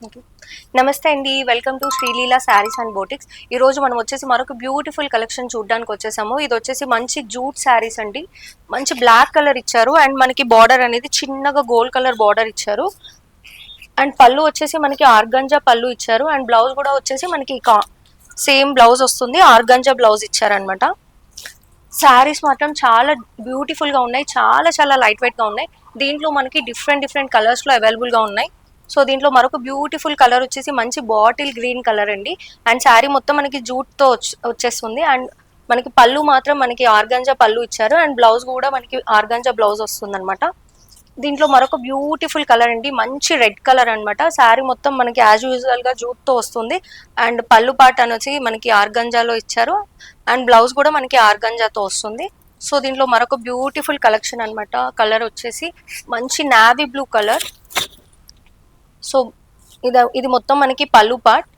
Okay. నమస్తే అండి. Welcome to Sreeleela saris and boutiques. ఈరోజు మనం వచ్చేసి మరొక బ్యూటిఫుల్ కలెక్షన్ చూడ్డానికి వచ్చేసాము. ఇది వచ్చేసి మంచి జూట్ శారీస్ అండి. మంచి బ్లాక్ కలర్ ఇచ్చారు అండ్ మనకి బార్డర్ అనేది చిన్నగా గోల్డ్ కలర్ బార్డర్ ఇచ్చారు. అండ్ పళ్ళు వచ్చేసి మనకి ఆర్గంజా పళ్ళు ఇచ్చారు అండ్ బ్లౌజ్ కూడా వచ్చేసి మనకి సేమ్ బ్లౌజ్ వస్తుంది. ఆర్గంజా బ్లౌజ్ ఇచ్చారనమాట. శారీస్ మాత్రం చాలా బ్యూటిఫుల్ గా ఉన్నాయి. చాలా చాలా లైట్ వెయిట్ గా ఉన్నాయి. దీంట్లో మనకి డిఫరెంట్ డిఫరెంట్ కలర్స్ లో అవైలబుల్ గా ఉన్నాయి. సో దీంట్లో మరొక బ్యూటిఫుల్ కలర్ వచ్చేసి మంచి బాటిల్ గ్రీన్ కలర్ అండి. అండ్ శారీ మొత్తం మనకి జూట్ తో వచ్చేస్తుంది. అండ్ మనకి పళ్ళు మాత్రం మనకి ఆర్గంజా పళ్ళు ఇచ్చారు అండ్ బ్లౌజ్ కూడా మనకి ఆర్గంజా బ్లౌజ్ వస్తుంది అనమాట. దీంట్లో మరొక బ్యూటిఫుల్ కలర్ అండి. మంచి రెడ్ కలర్ అనమాట. శారీ మొత్తం మనకి యాజ్ యూజువల్ గా జూట్ తో వస్తుంది. అండ్ పళ్ళు పాట అనేసి మనకి ఆర్గంజాలో ఇచ్చారు అండ్ బ్లౌజ్ కూడా మనకి ఆర్గంజాతో వస్తుంది. సో దీంట్లో మరొక బ్యూటిఫుల్ కలెక్షన్ అనమాట. కలర్ వచ్చేసి మంచి నావీ బ్లూ కలర్. సో ఇది మొత్తం మనకి పళ్ళు పార్ట్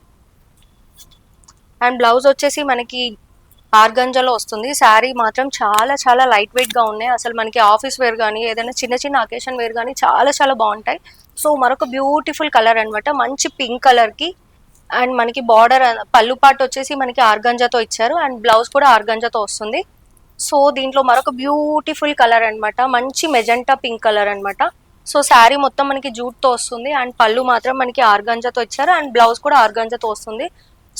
అండ్ బ్లౌజ్ వచ్చేసి మనకి ఆర్గంజాలో వస్తుంది. శారీ మాత్రం చాలా చాలా లైట్ వెయిట్ గా ఉన్నాయి. అసలు మనకి ఆఫీస్ వేర్ కానీ ఏదైనా చిన్న చిన్న అకేషన్ వేర్ కానీ చాలా చాలా బాగుంటాయి. సో మరొక బ్యూటిఫుల్ కలర్ అనమాట. మంచి పింక్ కలర్ కి అండ్ మనకి బార్డర్ పళ్ళు పార్ట్ వచ్చేసి మనకి ఆర్గంజాతో ఇచ్చారు అండ్ బ్లౌజ్ కూడా ఆర్గంజాతో వస్తుంది. సో దీంట్లో మరొక బ్యూటిఫుల్ కలర్ అనమాట. మంచి మెజెంటా పింక్ కలర్ అనమాట. సో శారీ మొత్తం మనకి జూట్ తో వస్తుంది అండ్ పళ్ళు మాత్రం మనకి ఆర్గంజాతో ఇచ్చారు అండ్ బ్లౌజ్ కూడా ఆర్గంజాతో వస్తుంది.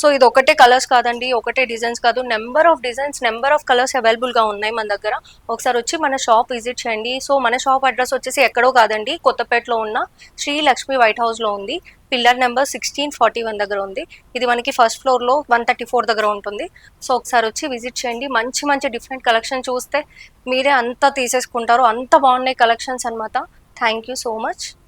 సో ఇది ఒకటే కలర్స్ కాదండి, ఒకటే డిజైన్స్ కాదు, number of designs, number of colours available గా ఉన్నాయి మన దగ్గర. ఒకసారి వచ్చి మన షాప్ విజిట్ చేయండి. సో మన షాప్ అడ్రస్ వచ్చేసి ఎక్కడో కాదండి, కొత్తపేటలో ఉన్న శ్రీ లక్ష్మి వైట్ హౌస్ లో ఉంది. పిల్లర్ నెంబర్ 1641 దగ్గర ఉంది. ఇది మనకి ఫస్ట్ ఫ్లోర్ లో 134 దగ్గర ఉంటుంది. సో ఒకసారి వచ్చి విజిట్ చేయండి. మంచి మంచి డిఫరెంట్ కలెక్షన్ చూస్తే మీరే అంతా తీసేసుకుంటారు. అంత బాగున్నాయి కలెక్షన్స్ అనమాట. Thank you so much.